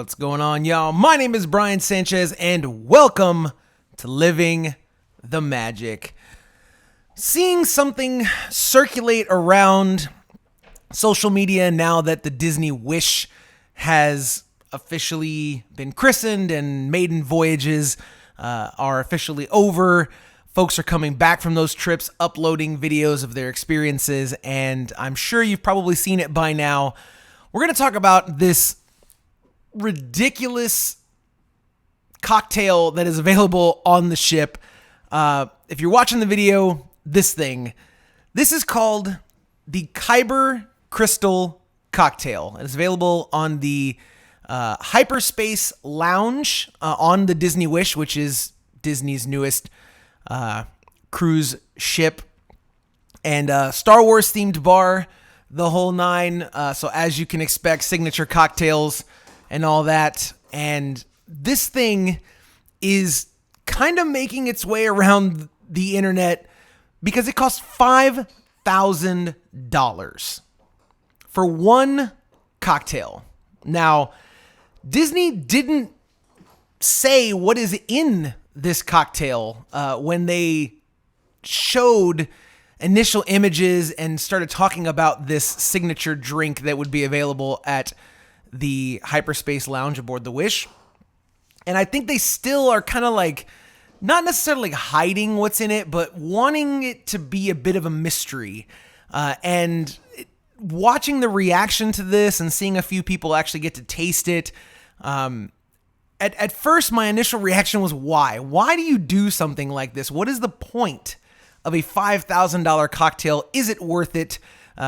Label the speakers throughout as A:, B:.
A: What's going on, y'all? My name is Brian Sanchez, and welcome to Living the Magic. Seeing something circulate around social media now that the Disney Wish has officially been christened and maiden voyages are officially over. Folks are coming back from those trips, uploading videos of their experiences, and I'm sure you've probably seen it by now. We're going to talk about this ridiculous cocktail that is available on the ship. If you're watching the video, this is called the Kyber Crystal Cocktail. It's available on the Hyperspace Lounge on the Disney Wish, which is Disney's newest cruise ship, and Star Wars themed bar, the whole nine. So as you can expect, signature cocktails and all that. And this thing is kind of making its way around the internet because it costs $5,000 for one cocktail. Now, Disney didn't say what is in this cocktail when they showed initial images and started talking about this signature drink that would be available at the Hyperspace Lounge aboard the Wish. And I think they still are kind of like, not necessarily hiding what's in it, but wanting it to be a bit of a mystery. And watching the reaction to this and seeing a few people actually get to taste it, at first my initial reaction was, why? Why do you do something like this? What is the point of a $5,000 cocktail? Is it worth it?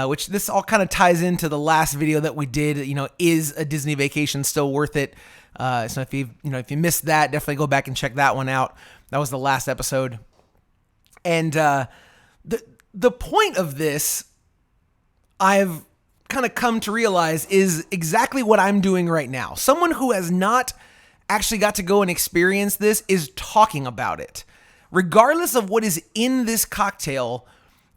A: Which this all kind of ties into the last video that we did. Is a Disney vacation still worth it? So if you missed that, definitely go back and check that one out. That was the last episode. And the point of this, I've kind of come to realize, is exactly what I'm doing right now. Someone who has not actually got to go and experience this is talking about it. Regardless of what is in this cocktail,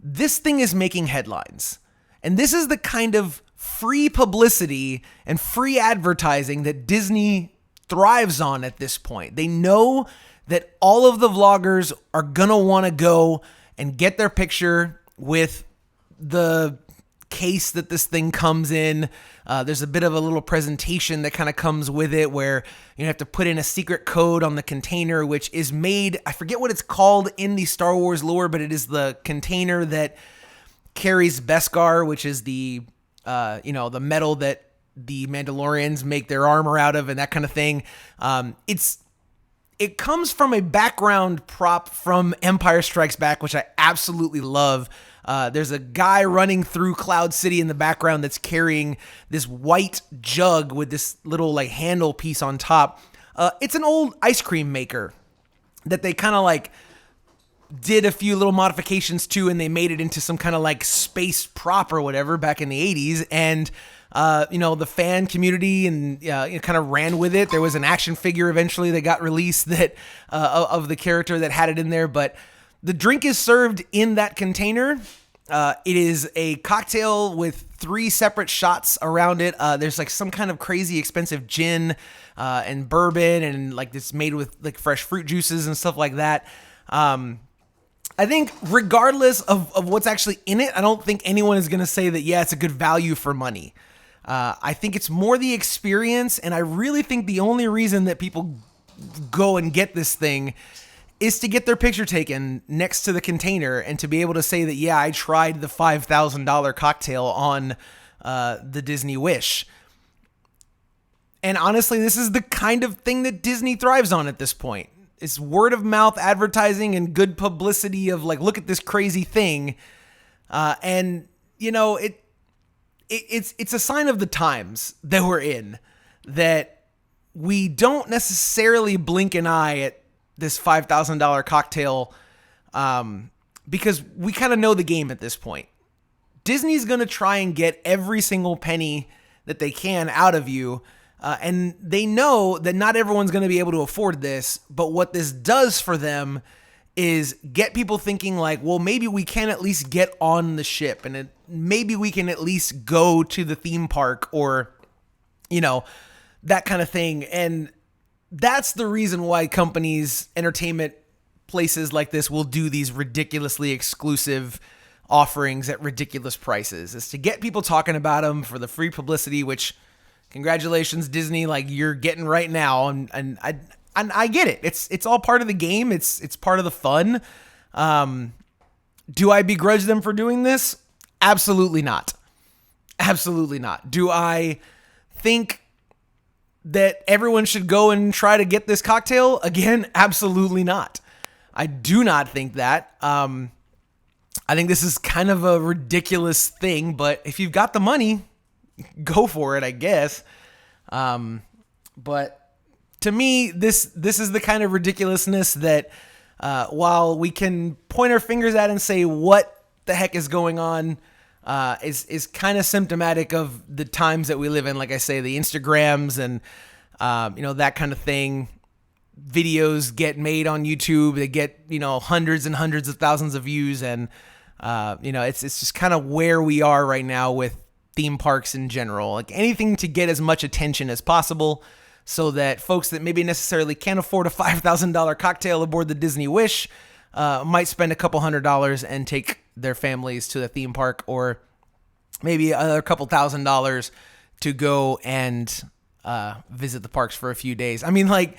A: this thing is making headlines. And this is the kind of free publicity and free advertising that Disney thrives on at this point. They know that all of the vloggers are gonna want to go and get their picture with the case that this thing comes in. There's a bit of a little presentation that kind of comes with it where you have to put in a secret code on the container, which is made, I forget what it's called in the Star Wars lore, but it is the container that carries Beskar, which is the the metal that the Mandalorians make their armor out of and that kind of thing. It comes from a background prop from Empire Strikes Back, which I absolutely love. There's a guy running through Cloud City in the background that's carrying this white jug with this little handle piece on top. It's an old ice cream maker that they kind of did a few little modifications to, and they made it into some kind of space prop or whatever back in the 80s. And the fan community and kind of ran with it. There was an action figure eventually that got released that of the character that had it in there. But the drink is served in that container. It is a cocktail with 3 separate shots around it. There's some kind of crazy expensive gin and bourbon, and it's made with fresh fruit juices and stuff like that. I think regardless of what's actually in it, I don't think anyone is going to say that, yeah, it's a good value for money. I think it's more the experience, and I really think the only reason that people go and get this thing is to get their picture taken next to the container and to be able to say that, yeah, I tried the $5,000 cocktail on the Disney Wish. And honestly, this is the kind of thing that Disney thrives on at this point. It's word of mouth advertising and good publicity of look at this crazy thing. And it's a sign of the times that we're in, that we don't necessarily blink an eye at this $5,000 cocktail because we kind of know the game at this point. Disney's going to try and get every single penny that they can out of you. And they know that not everyone's going to be able to afford this, but what this does for them is get people thinking well, maybe we can at least get on the ship, and maybe we can at least go to the theme park, or, that kind of thing. And that's the reason why companies, entertainment places like this will do these ridiculously exclusive offerings at ridiculous prices, is to get people talking about them for the free publicity, which congratulations, Disney, like you're getting right now. And I get it. It's all part of the game. It's part of the fun. Do I begrudge them for doing this? Absolutely not. Absolutely not. Do I think that everyone should go and try to get this cocktail? Again, absolutely not. I do not think that. I think this is kind of a ridiculous thing, but if you've got the money, go for it, I guess. But to me, this is the kind of ridiculousness that while we can point our fingers at and say what the heck is going on, is kind of symptomatic of the times that we live in. Like I say, the Instagrams and that kind of thing. Videos get made on YouTube. They get hundreds and hundreds of thousands of views, and it's just kind of where we are right now with theme parks in general. Like anything to get as much attention as possible, so that folks that maybe necessarily can't afford a $5,000 cocktail aboard the Disney Wish might spend a couple $100s and take their families to the theme park, or maybe another couple $1,000s to go and visit the parks for a few days. I mean, like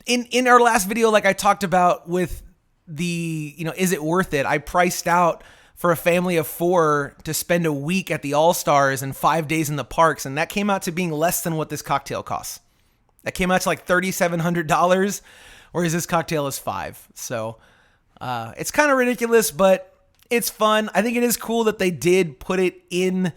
A: in our last video, like I talked about with the, is it worth it? I priced out for a family of 4 to spend a week at the All-Stars and 5 days in the parks, and that came out to being less than what this cocktail costs. That came out to like $3,700, whereas this cocktail is $5. So it's kind of ridiculous, but it's fun. I think it is cool that they did put it in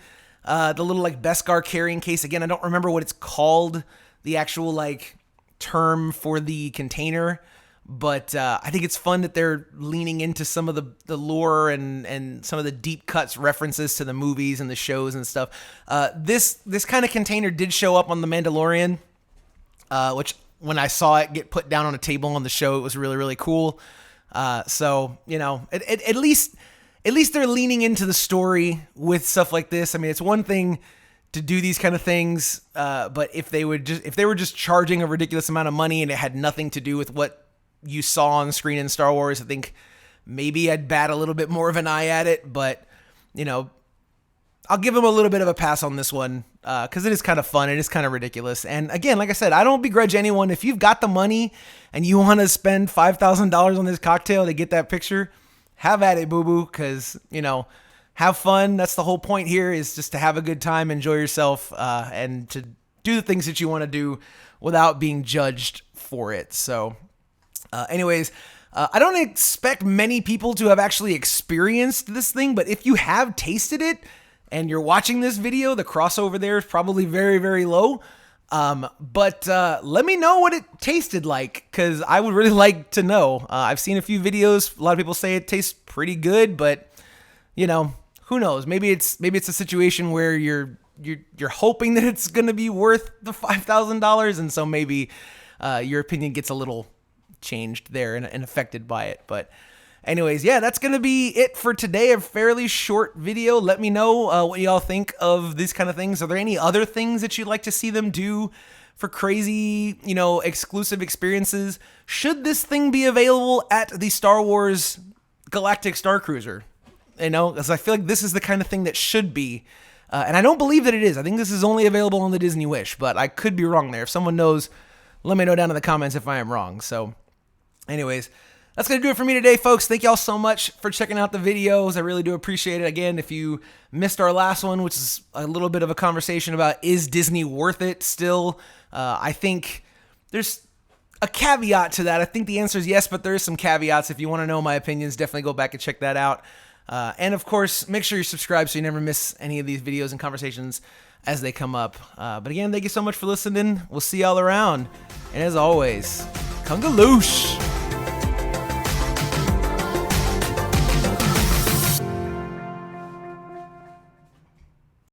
A: the little like Beskar carrying case. Again, I don't remember what it's called, the actual like term for the container, but I think it's fun that they're leaning into some of the lore and some of the deep cuts references to the movies and the shows and stuff. This kind of container did show up on The Mandalorian, which when I saw it get put down on a table on the show, it was really, really cool. So, at least they're leaning into the story with stuff like this. I mean, it's one thing to do these kind of things, but if they were just charging a ridiculous amount of money and it had nothing to do with what you saw on screen in Star Wars, I think maybe I'd bat a little bit more of an eye at it. But I'll give them a little bit of a pass on this one, because it is kind of fun. It is kind of ridiculous. And again, like I said, I don't begrudge anyone. If you've got the money and you want to spend $5,000 on this cocktail to get that picture, have at it, boo-boo, because, have fun. That's the whole point here, is just to have a good time, enjoy yourself, and to do the things that you want to do without being judged for it. So anyways, I don't expect many people to have actually experienced this thing, but if you have tasted it and you're watching this video, the crossover there is probably very, very low. But let me know what it tasted like, because I would really like to know. I've seen a few videos. A lot of people say it tastes pretty good, but who knows? Maybe it's a situation where you're hoping that it's going to be worth the $5,000, and so maybe your opinion gets a little changed there and affected by it. But anyways, yeah, that's going to be it for today. A fairly short video. Let me know what y'all think of these kind of things. Are there any other things that you'd like to see them do for crazy, exclusive experiences? Should this thing be available at the Star Wars Galactic Star Cruiser? Because I feel like this is the kind of thing that should be. And I don't believe that it is. I think this is only available on the Disney Wish, but I could be wrong there. If someone knows, let me know down in the comments if I am wrong. So anyways, that's going to do it for me today, folks. Thank y'all so much for checking out the videos. I really do appreciate it. Again, if you missed our last one, which is a little bit of a conversation about, is Disney worth it still? I think there's a caveat to that. I think the answer is yes, but there is some caveats. If you want to know my opinions, definitely go back and check that out. And of course, make sure you're subscribed so you never miss any of these videos and conversations as they come up. But again, thank you so much for listening. We'll see y'all around. And as always, Kungaloosh!